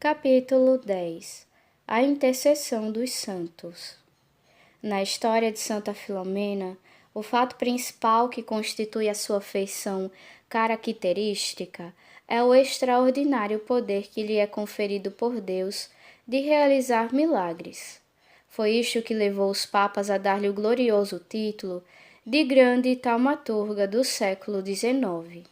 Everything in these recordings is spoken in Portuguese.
Capítulo 10. A intercessão dos santos. Na história de Santa Filomena, o fato principal que constitui a sua feição característica é o extraordinário poder que lhe é conferido por Deus de realizar milagres. Foi isto que levou os papas a dar-lhe o glorioso título de grande taumaturga do século XIX.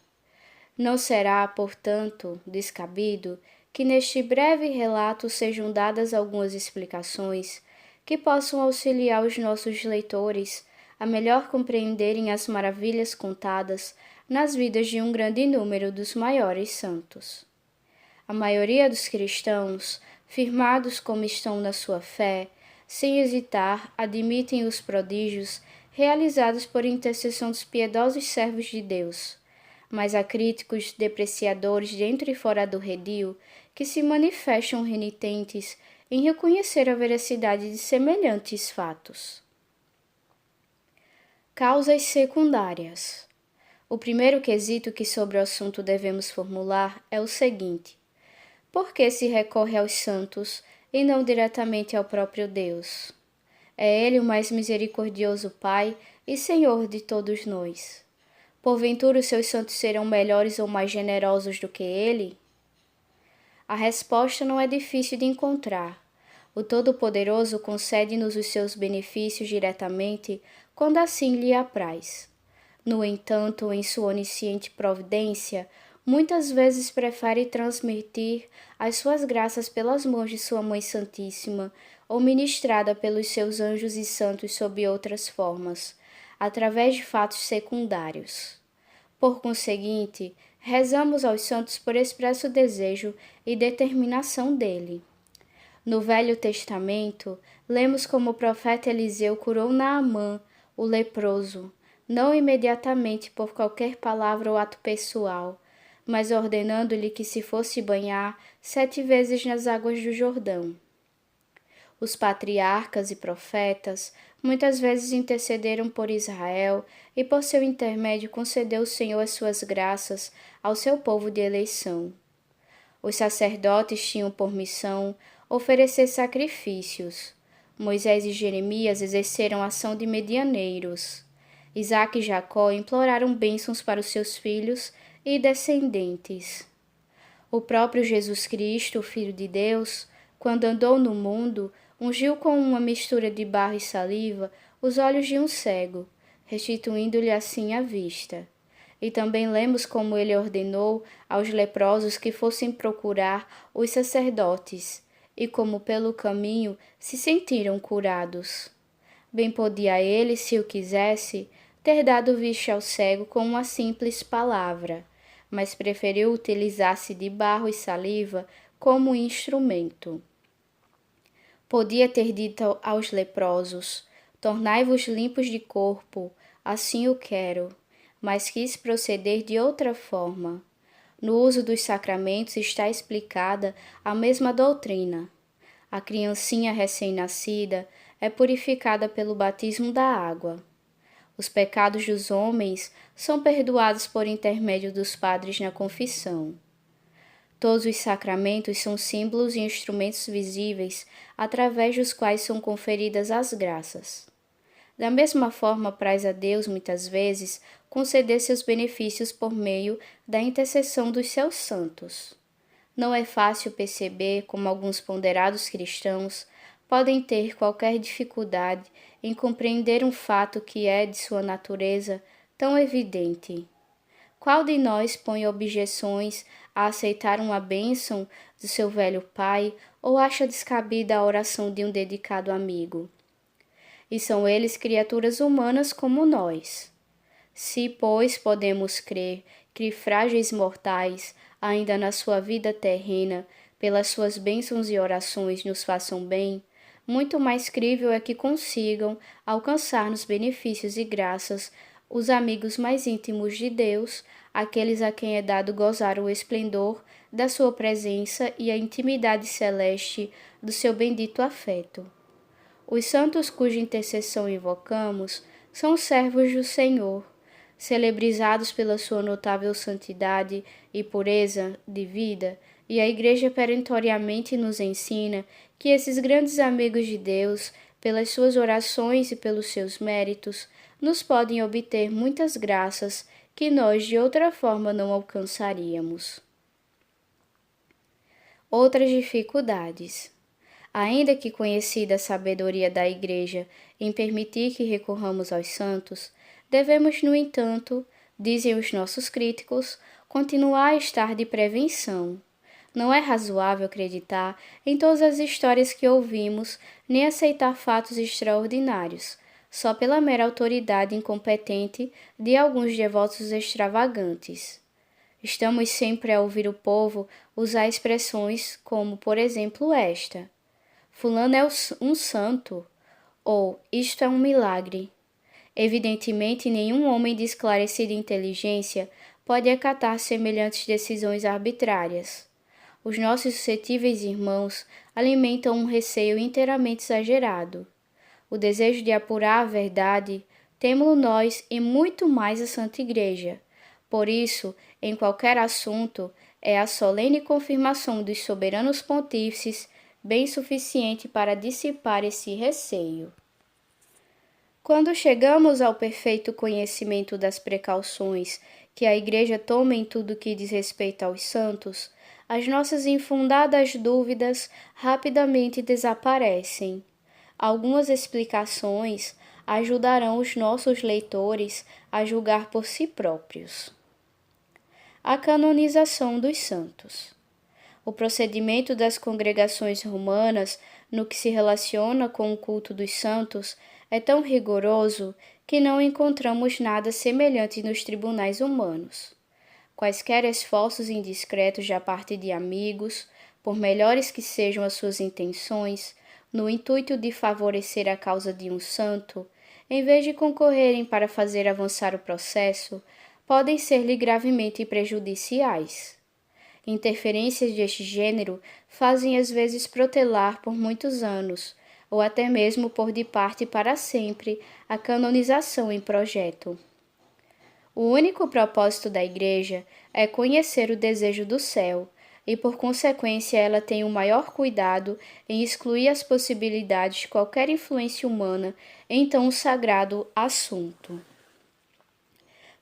Não será, portanto, descabido que neste breve relato sejam dadas algumas explicações que possam auxiliar os nossos leitores a melhor compreenderem as maravilhas contadas nas vidas de um grande número dos maiores santos. A maioria dos cristãos, firmados como estão na sua fé, sem hesitar, admitem os prodígios realizados por intercessão dos piedosos servos de Deus. Mas há críticos depreciadores dentro e fora do redil que se manifestam renitentes em reconhecer a veracidade de semelhantes fatos. Causas secundárias. O primeiro quesito que sobre o assunto devemos formular é o seguinte: por que se recorre aos santos e não diretamente ao próprio Deus? É Ele o mais misericordioso Pai e Senhor de todos nós. Porventura os seus santos serão melhores ou mais generosos do que ele? A resposta não é difícil de encontrar. O Todo-Poderoso concede-nos os seus benefícios diretamente quando assim lhe apraz. No entanto, em sua onisciente providência, muitas vezes prefere transmitir as suas graças pelas mãos de sua Mãe Santíssima ou ministrada pelos seus anjos e santos sob outras formas, através de fatos secundários. Por conseguinte, rezamos aos santos por expresso desejo e determinação dele. No Velho Testamento, lemos como o profeta Eliseu curou Naamã, o leproso, não imediatamente por qualquer palavra ou ato pessoal, mas ordenando-lhe que se fosse banhar 7 vezes nas águas do Jordão. Os patriarcas e profetas muitas vezes intercederam por Israel e por seu intermédio concedeu o Senhor as suas graças ao seu povo de eleição. Os sacerdotes tinham por missão oferecer sacrifícios. Moisés e Jeremias exerceram ação de medianeiros. Isaque e Jacó imploraram bênçãos para os seus filhos e descendentes. O próprio Jesus Cristo, o Filho de Deus, quando andou no mundo, ungiu com uma mistura de barro e saliva os olhos de um cego, restituindo-lhe assim a vista. E também lemos como ele ordenou aos leprosos que fossem procurar os sacerdotes, e como pelo caminho se sentiram curados. Bem podia ele, se o quisesse, ter dado vista ao cego com uma simples palavra, mas preferiu utilizar-se de barro e saliva como instrumento. Podia ter dito aos leprosos: tornai-vos limpos de corpo, assim o quero, mas quis proceder de outra forma. No uso dos sacramentos está explicada a mesma doutrina. A criancinha recém-nascida é purificada pelo batismo da água. Os pecados dos homens são perdoados por intermédio dos padres na confissão. Todos os sacramentos são símbolos e instrumentos visíveis através dos quais são conferidas as graças. Da mesma forma, apraz a Deus, muitas vezes, conceder seus benefícios por meio da intercessão dos seus santos. Não é fácil perceber como alguns ponderados cristãos podem ter qualquer dificuldade em compreender um fato que é, de sua natureza, tão evidente. Qual de nós põe objeções a aceitar uma bênção do seu velho pai ou acha descabida a oração de um dedicado amigo? E são eles criaturas humanas como nós. Se, pois, podemos crer que frágeis mortais, ainda na sua vida terrena, pelas suas bênçãos e orações nos façam bem, muito mais crível é que consigam alcançar nos benefícios e graças os amigos mais íntimos de Deus, aqueles a quem é dado gozar o esplendor da sua presença e a intimidade celeste do seu bendito afeto. Os santos cuja intercessão invocamos são servos do Senhor, celebrizados pela sua notável santidade e pureza de vida, E a Igreja perentoriamente nos ensina que esses grandes amigos de Deus, pelas suas orações e pelos seus méritos, nos podem obter muitas graças que nós de outra forma não alcançaríamos. Outras dificuldades. Ainda que conhecida a sabedoria da Igreja em permitir que recorramos aos santos, devemos, no entanto, dizem os nossos críticos, continuar a estar de prevenção. Não é razoável acreditar em todas as histórias que ouvimos, nem aceitar fatos extraordinários, só pela mera autoridade incompetente de alguns devotos extravagantes. Estamos sempre a ouvir o povo usar expressões como, por exemplo, esta: Fulano é um santo, ou isto é um milagre. Evidentemente, nenhum homem de esclarecida inteligência pode acatar semelhantes decisões arbitrárias. Os nossos suscetíveis irmãos alimentam um receio inteiramente exagerado. O desejo de apurar a verdade temo-lo nós e muito mais a Santa Igreja. Por isso, em qualquer assunto, é a solene confirmação dos soberanos pontífices bem suficiente para dissipar esse receio. Quando chegamos ao perfeito conhecimento das precauções que a Igreja toma em tudo que diz respeito aos santos, as nossas infundadas dúvidas rapidamente desaparecem. Algumas explicações ajudarão os nossos leitores a julgar por si próprios. A canonização dos santos. O procedimento das congregações romanas no que se relaciona com o culto dos santos é tão rigoroso que não encontramos nada semelhante nos tribunais humanos. Quaisquer esforços indiscretos da parte de amigos, por melhores que sejam as suas intenções, no intuito de favorecer a causa de um santo, em vez de concorrerem para fazer avançar o processo, podem ser-lhe gravemente prejudiciais. Interferências deste gênero fazem às vezes protelar por muitos anos, ou até mesmo pôr de parte para sempre a canonização em projeto. O único propósito da Igreja é conhecer o desejo do céu, e por consequência ela tem o maior cuidado em excluir as possibilidades de qualquer influência humana em tão sagrado assunto.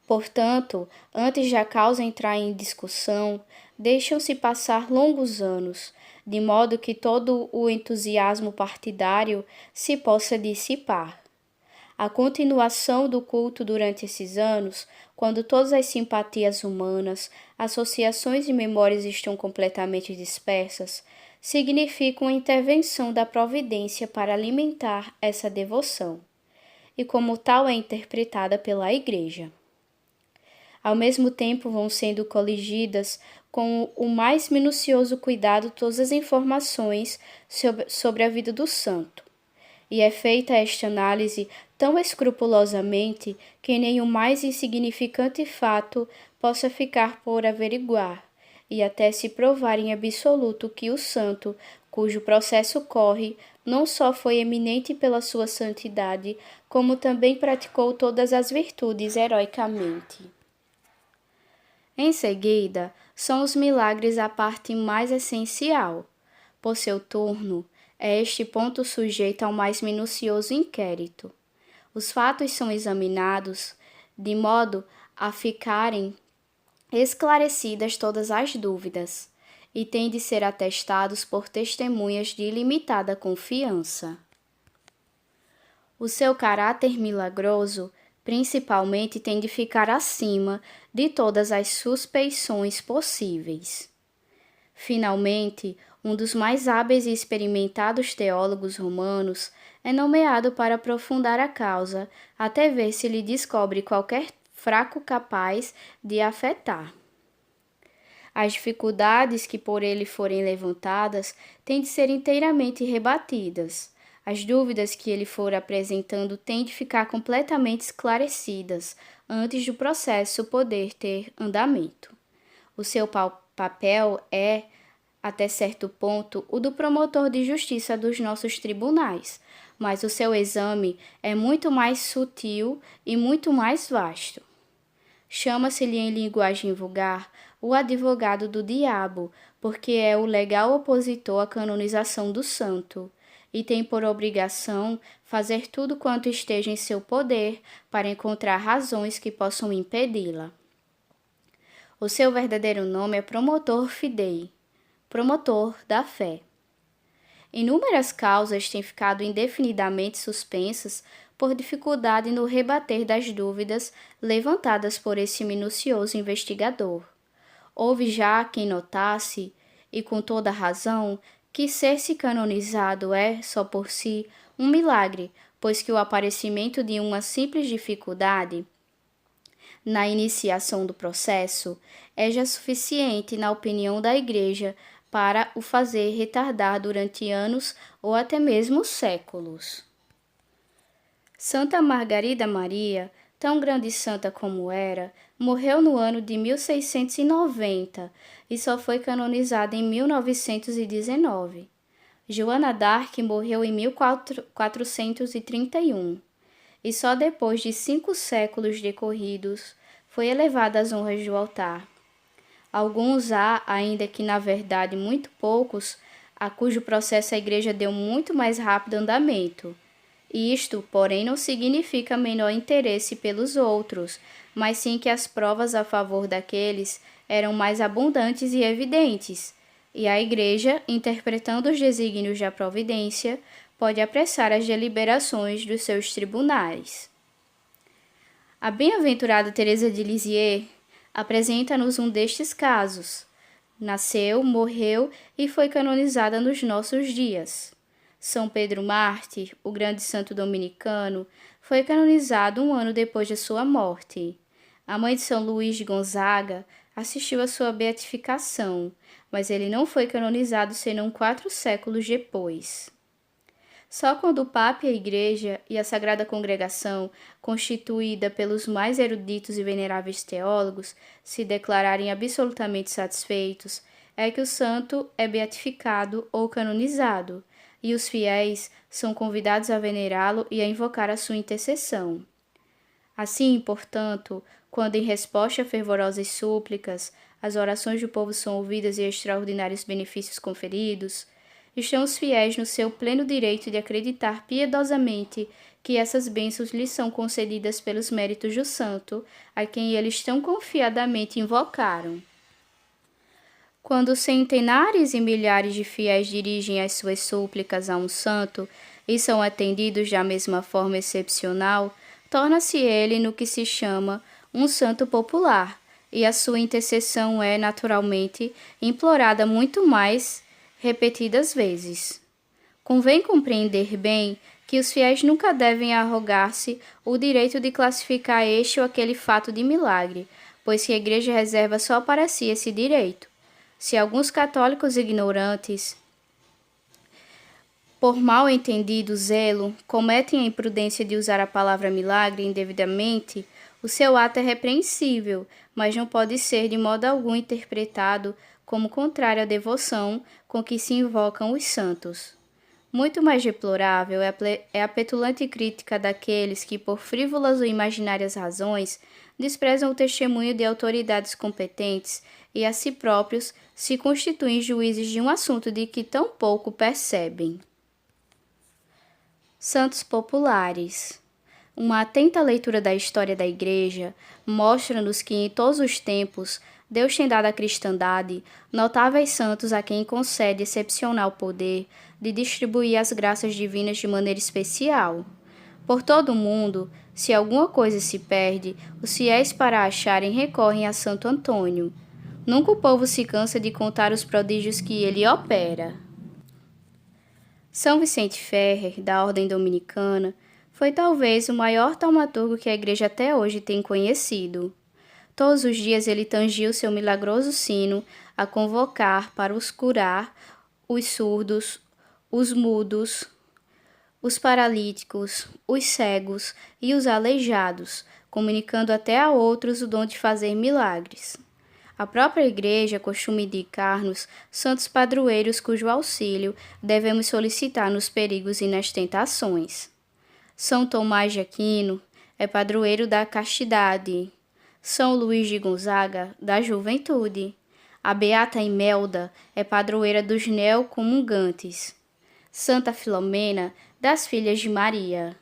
Portanto, antes da causa entrar em discussão, deixam-se passar longos anos, de modo que todo o entusiasmo partidário se possa dissipar. A continuação do culto durante esses anos, quando todas as simpatias humanas, associações e memórias estão completamente dispersas, significa uma intervenção da providência para alimentar essa devoção, e como tal é interpretada pela Igreja. Ao mesmo tempo vão sendo coligidas com o mais minucioso cuidado todas as informações sobre a vida do santo. E é feita esta análise tão escrupulosamente que nenhum mais insignificante fato possa ficar por averiguar, e até se provar em absoluto que o santo, cujo processo corre, não só foi eminente pela sua santidade, como também praticou todas as virtudes heroicamente. Em seguida, são os milagres a parte mais essencial. Por seu turno, é este ponto sujeito ao mais minucioso inquérito. Os fatos são examinados de modo a ficarem esclarecidas todas as dúvidas e têm de ser atestados por testemunhas de ilimitada confiança. O seu caráter milagroso, principalmente, tem de ficar acima de todas as suspeições possíveis. Finalmente, um dos mais hábeis e experimentados teólogos romanos é nomeado para aprofundar a causa, até ver se lhe descobre qualquer fraco capaz de afetar. As dificuldades que por ele forem levantadas têm de ser inteiramente rebatidas. As dúvidas que ele for apresentando têm de ficar completamente esclarecidas antes do processo poder ter andamento. O seu papel é, até certo ponto, o do promotor de justiça dos nossos tribunais, mas o seu exame é muito mais sutil e muito mais vasto. Chama-se-lhe em linguagem vulgar o advogado do diabo, porque é o legal opositor à canonização do santo, e tem por obrigação fazer tudo quanto esteja em seu poder para encontrar razões que possam impedi-la. O seu verdadeiro nome é Promotor Fidei, promotor da fé. Inúmeras causas têm ficado indefinidamente suspensas por dificuldade no rebater das dúvidas levantadas por esse minucioso investigador. Houve já quem notasse, e com toda razão, que ser-se canonizado é, só por si, um milagre, pois que o aparecimento de uma simples dificuldade na iniciação do processo é já suficiente, na opinião da Igreja, para o fazer retardar durante anos ou até mesmo séculos. Santa Margarida Maria, tão grande santa como era, morreu no ano de 1690 e só foi canonizada em 1919. Joana d'Arc morreu em 1431 e só depois de 5 séculos decorridos foi elevada às honras do altar. Alguns há, ainda que na verdade muito poucos, a cujo processo a Igreja deu muito mais rápido andamento. Isto, porém, não significa menor interesse pelos outros, mas sim que as provas a favor daqueles eram mais abundantes e evidentes, e a Igreja, interpretando os desígnios da providência, pode apressar as deliberações dos seus tribunais. A bem-aventurada Teresa de Lisieux apresenta-nos um destes casos. Nasceu, morreu e foi canonizada nos nossos dias. São Pedro Mártir, o grande santo dominicano, foi canonizado 1 ano depois de sua morte. A mãe de São Luís de Gonzaga assistiu à sua beatificação, mas ele não foi canonizado senão 4 séculos depois. Só quando o Papa e a Igreja e a Sagrada Congregação, constituída pelos mais eruditos e veneráveis teólogos, se declararem absolutamente satisfeitos, é que o santo é beatificado ou canonizado, e os fiéis são convidados a venerá-lo e a invocar a sua intercessão. Assim, portanto, quando em resposta a fervorosas súplicas, as orações do povo são ouvidas e extraordinários benefícios conferidos, estão os fiéis no seu pleno direito de acreditar piedosamente que essas bênçãos lhes são concedidas pelos méritos do santo, a quem eles tão confiadamente invocaram. Quando centenares e milhares de fiéis dirigem as suas súplicas a um santo e são atendidos da mesma forma excepcional, torna-se ele no que se chama um santo popular, e a sua intercessão é, naturalmente, implorada muito mais repetidas vezes. Convém compreender bem que os fiéis nunca devem arrogar-se o direito de classificar este ou aquele fato de milagre, pois que a Igreja reserva só para si esse direito. Se alguns católicos ignorantes, por mal entendido zelo, cometem a imprudência de usar a palavra milagre indevidamente, o seu ato é repreensível, mas não pode ser de modo algum interpretado como contrário à devoção com que se invocam os santos. Muito mais deplorável é a petulante crítica daqueles que, por frívolas ou imaginárias razões, desprezam o testemunho de autoridades competentes e a si próprios se constituem juízes de um assunto de que tão pouco percebem. Santos populares. Uma atenta leitura da história da Igreja mostra-nos que, em todos os tempos, Deus tem dado à cristandade notáveis santos a quem concede excepcional poder de distribuir as graças divinas de maneira especial. Por todo o mundo, se alguma coisa se perde, os fiéis para a acharem recorrem a Santo Antônio. Nunca o povo se cansa de contar os prodígios que ele opera. São Vicente Ferrer, da Ordem Dominicana, foi talvez o maior taumaturgo que a Igreja até hoje tem conhecido. Todos os dias ele tangia o seu milagroso sino a convocar para os curar os surdos, os mudos, os paralíticos, os cegos e os aleijados, comunicando até a outros o dom de fazer milagres. A própria Igreja costuma indicar-nos santos padroeiros cujo auxílio devemos solicitar nos perigos e nas tentações. São Tomás de Aquino é padroeiro da castidade. São Luís de Gonzaga, da juventude. A beata Imelda é padroeira dos neocomungantes. Santa Filomena, das Filhas de Maria.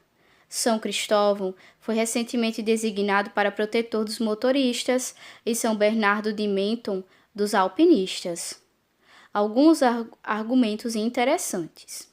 São Cristóvão foi recentemente designado para protetor dos motoristas e São Bernardo de Menton dos alpinistas. Alguns argumentos interessantes.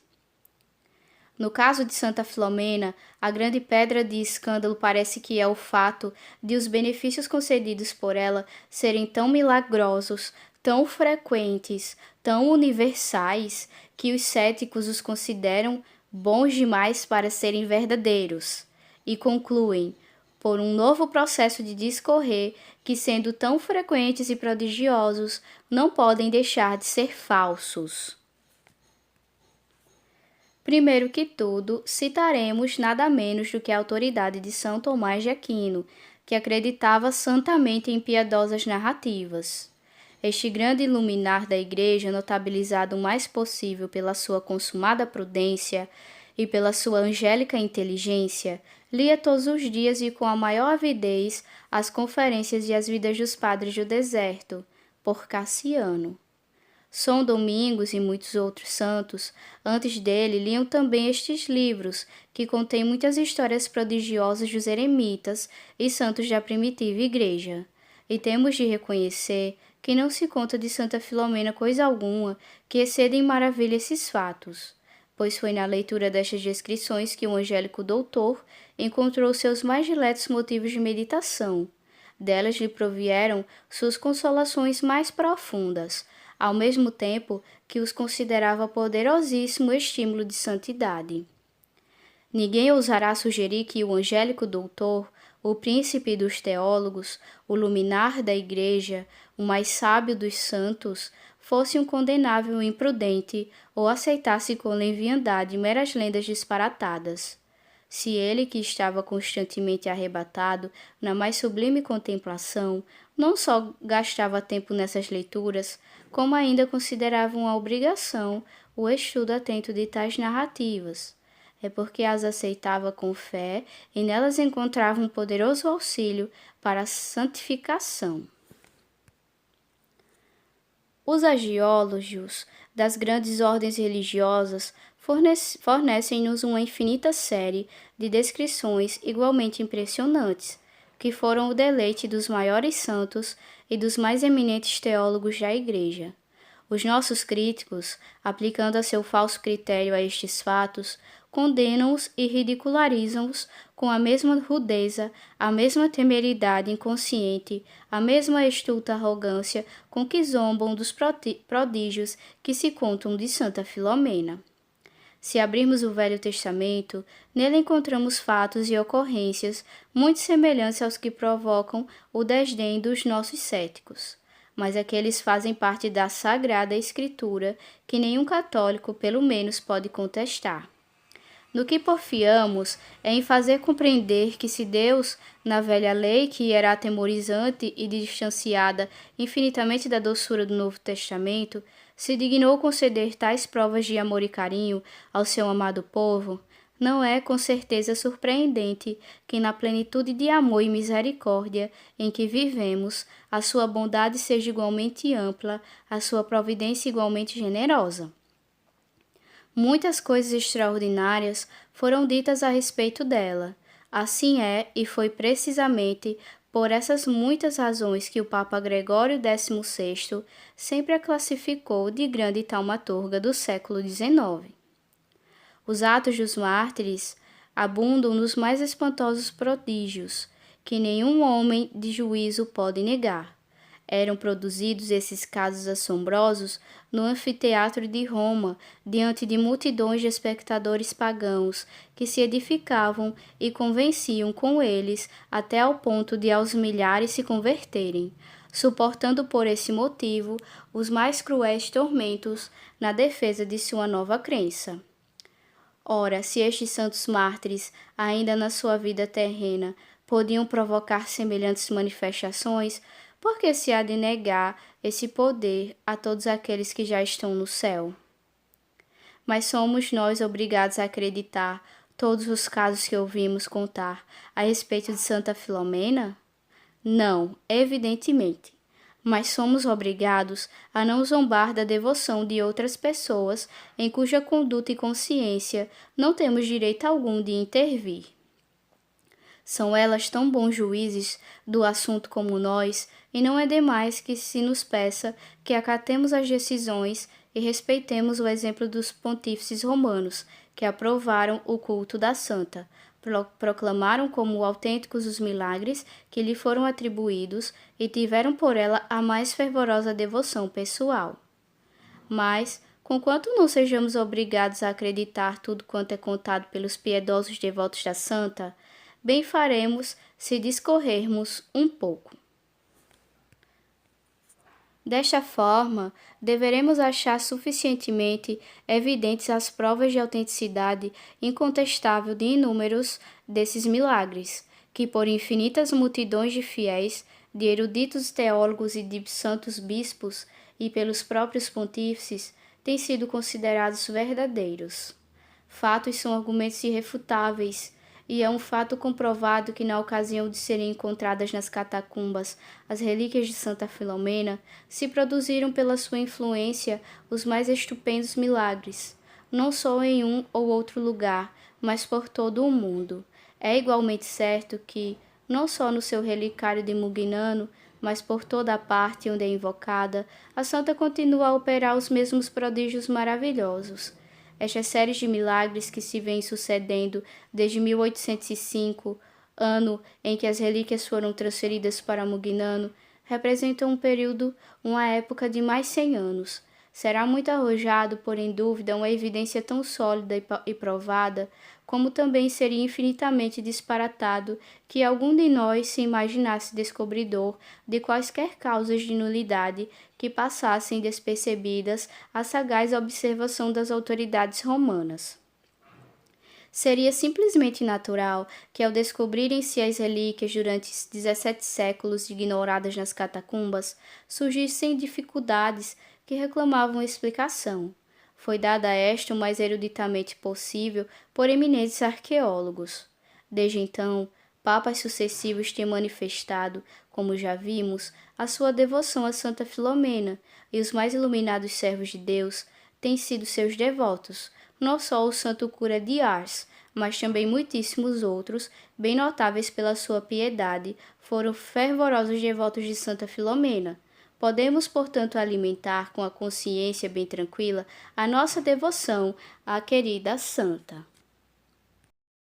No caso de Santa Filomena, a grande pedra de escândalo parece que é o fato de os benefícios concedidos por ela serem tão milagrosos, tão frequentes, tão universais, que os céticos os consideram bons demais para serem verdadeiros, e concluem, por um novo processo de discorrer, que sendo tão frequentes e prodigiosos, não podem deixar de ser falsos. Primeiro que tudo, citaremos nada menos do que a autoridade de São Tomás de Aquino, que acreditava santamente em piedosas narrativas. Este grande luminar da Igreja, notabilizado o mais possível pela sua consumada prudência e pela sua angélica inteligência, lia todos os dias e com a maior avidez as conferências e as vidas dos padres do deserto, por Cassiano. São Domingos e muitos outros santos, antes dele, liam também estes livros, que contêm muitas histórias prodigiosas dos eremitas e santos da primitiva Igreja. E temos de reconhecer que não se conta de Santa Filomena coisa alguma que exceda em maravilha esses fatos, pois foi na leitura destas descrições que o angélico doutor encontrou seus mais diletos motivos de meditação. Delas lhe provieram suas consolações mais profundas, ao mesmo tempo que os considerava poderosíssimo estímulo de santidade. Ninguém ousará sugerir que o angélico doutor, o príncipe dos teólogos, o luminar da Igreja, o mais sábio dos santos, fosse um condenável imprudente ou aceitasse com leviandade meras lendas disparatadas. Se ele, que estava constantemente arrebatado na mais sublime contemplação, não só gastava tempo nessas leituras, como ainda considerava uma obrigação o estudo atento de tais narrativas, é porque as aceitava com fé e nelas encontrava um poderoso auxílio para a santificação. Os agiólogos das grandes ordens religiosas fornecem-nos uma infinita série de descrições igualmente impressionantes, que foram o deleite dos maiores santos e dos mais eminentes teólogos da Igreja. Os nossos críticos, aplicando a seu falso critério a estes fatos, condenam-os e ridicularizam-os com a mesma rudeza, a mesma temeridade inconsciente, a mesma estulta arrogância com que zombam dos prodígios que se contam de Santa Filomena. Se abrirmos o Velho Testamento, nele encontramos fatos e ocorrências muito semelhantes aos que provocam o desdém dos nossos céticos, mas aqueles fazem parte da Sagrada Escritura que nenhum católico, pelo menos, pode contestar. No que porfiamos é em fazer compreender que se Deus, na velha lei que era atemorizante e distanciada infinitamente da doçura do Novo Testamento, se dignou conceder tais provas de amor e carinho ao seu amado povo, não é com certeza surpreendente que na plenitude de amor e misericórdia em que vivemos, a sua bondade seja igualmente ampla, a sua providência igualmente generosa. Muitas coisas extraordinárias foram ditas a respeito dela. Assim é, e foi precisamente por essas muitas razões que o Papa Gregório XVI sempre a classificou de grande taumaturga do século XIX. Os atos dos mártires abundam nos mais espantosos prodígios, que nenhum homem de juízo pode negar. Eram produzidos esses casos assombrosos no anfiteatro de Roma, diante de multidões de espectadores pagãos que se edificavam e convenciam com eles até ao ponto de aos milhares se converterem, suportando por esse motivo os mais cruéis tormentos na defesa de sua nova crença. Ora, se estes santos mártires, ainda na sua vida terrena, podiam provocar semelhantes manifestações, por que se há de negar esse poder a todos aqueles que já estão no céu? Mas somos nós obrigados a acreditar todos os casos que ouvimos contar a respeito de Santa Filomena? Não, evidentemente. mas somos obrigados a não zombar da devoção de outras pessoas em cuja conduta e consciência não temos direito algum de intervir. São elas tão bons juízes do assunto como nós, e não é demais que se nos peça que acatemos as decisões e respeitemos o exemplo dos pontífices romanos, que aprovaram o culto da santa, proclamaram como autênticos os milagres que lhe foram atribuídos e tiveram por ela a mais fervorosa devoção pessoal. Mas, conquanto não sejamos obrigados a acreditar tudo quanto é contado pelos piedosos devotos da santa, bem faremos se discorrermos um pouco. Desta forma, deveremos achar suficientemente evidentes as provas de autenticidade incontestável de inúmeros desses milagres, que por infinitas multidões de fiéis, de eruditos teólogos e de santos bispos, e pelos próprios pontífices, têm sido considerados verdadeiros. Fatos são argumentos irrefutáveis, e é um fato comprovado que na ocasião de serem encontradas nas catacumbas as relíquias de Santa Filomena, se produziram pela sua influência os mais estupendos milagres, não só em um ou outro lugar, mas por todo o mundo. É igualmente certo que, não só no seu relicário de Mugnano, mas por toda a parte onde é invocada, a santa continua a operar os mesmos prodígios maravilhosos. Estas séries de milagres que se vêm sucedendo desde 1805, ano em que as relíquias foram transferidas para Mugnano, representam um período, uma época de mais 100 anos. Será muito arrojado pôr em dúvida uma evidência tão sólida e provada, como também seria infinitamente disparatado que algum de nós se imaginasse descobridor de quaisquer causas de nulidade que passassem despercebidas à sagaz observação das autoridades romanas. Seria simplesmente natural que, ao descobrirem-se as relíquias durante 17 séculos ignoradas nas catacumbas, surgissem dificuldades que reclamavam explicação. Foi dada a esta o mais eruditamente possível por eminentes arqueólogos. Desde então, papas sucessivos têm manifestado, como já vimos, a sua devoção a Santa Filomena, e os mais iluminados servos de Deus têm sido seus devotos, não só o santo cura de Ars, mas também muitíssimos outros, bem notáveis pela sua piedade, foram fervorosos devotos de Santa Filomena. Podemos, portanto, alimentar com a consciência bem tranquila a nossa devoção à querida santa.